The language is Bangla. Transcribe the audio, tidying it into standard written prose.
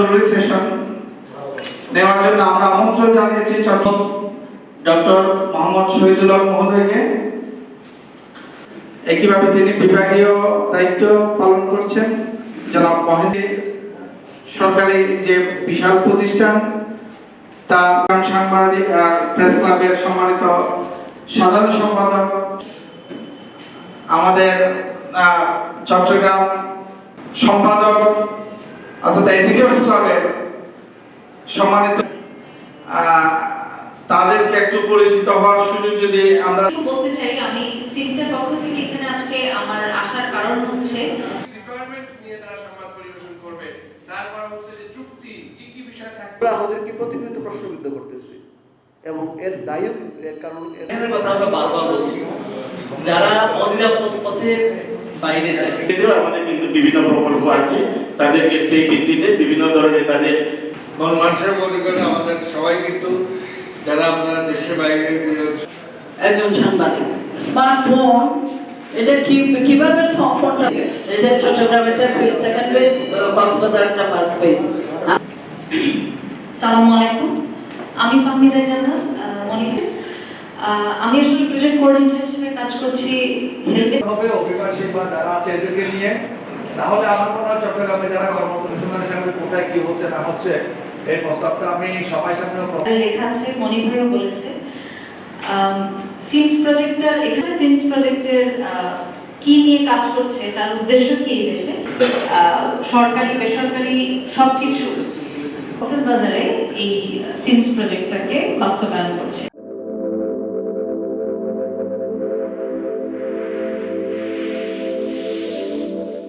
জরুরি সেশন নেওয়ার জন্য আমরা আমন্ত্রণ জানিয়েছি ডক্টর মোহাম্মদ শহীদুল হক মহোদয়কে। একইভাবে তিনি বিভাগীয় দায়িত্ব পালন করছেন। জনাব মহেন্দ্র সরকারি যে বিশাল প্রতিষ্ঠান তার সাংবাদিক প্রেস ক্লাবের সম্মানিত সাধারণ সম্পাদক, আমাদের চট্টগ্রাম সম্পাদক অর্থাৎ এডুকেটর্স ক্লাবের সম্মানিত, তাদেরকে একটু পরিচিত হওয়ার সুযোগ যদি আমরা বলতে চাই। আমি সিনসের পক্ষ থেকে এখানে আজকে আমার আসার কারণ হচ্ছে রিকোয়ারমেন্ট নিয়ে তারা সংবাদ পরিবেশন করবে, তারপর হচ্ছে যে চুক্তি কি কি বিষয় থাকবে, আমরা আমাদেরকে প্রতিনিয়ত প্রশ্নবিদ্ধ করতেছি এবং এর দায়ও কিন্তু এর কারণ এর কথা আমরা বারবার বলছি, যারা অনিরাপদ পথে বাইরে যায় আমাদের কিন্তু বিভিন্ন প্রকল্প আছে, তাদেরকে সেই ভিত্তিতে বিভিন্ন ধরনের তাদের মানুষের মনে করে আমাদের সবাই কিন্তু যারা আপনারা দেশের বাইরে একজন সাংবাদিক স্মার্টফোন এটা কিভাবে ফোনটা এটা চট্টগ্রামের সেকেন্ড পেজ, কক্সবাজারটা ফার্স্ট পেজ। সালামু আলাইকুম, আমি ফাহমিদা জান্নাত মনিকা। আমি আসলে প্রজেক্ট কোঅর্ডিনেটর হিসেবে কাজ করছি হেলথ হবে অভিবাসী বা যারা আছে এদেরকে নিয়ে। তাহলে আমার মনে হয় চট্টগ্রামে যারা কর্মসংস্থানের সামনে কোথায় কি হচ্ছে না হচ্ছে এই প্রস্তাবটা আমি সবাই সামনে লেখা আছে, মনি ভাইও বলেছে। সিমস প্রজেক্টের এখানে সিমস প্রজেক্টের কি নিয়ে কাজ করছে, তার উদ্দেশ্য কি এই দেশে, সরকারি বেসরকারি সবকিছু কক্সবাজারে এই সিমস প্রজেক্টটাকে বাস্তবায়ন করছে।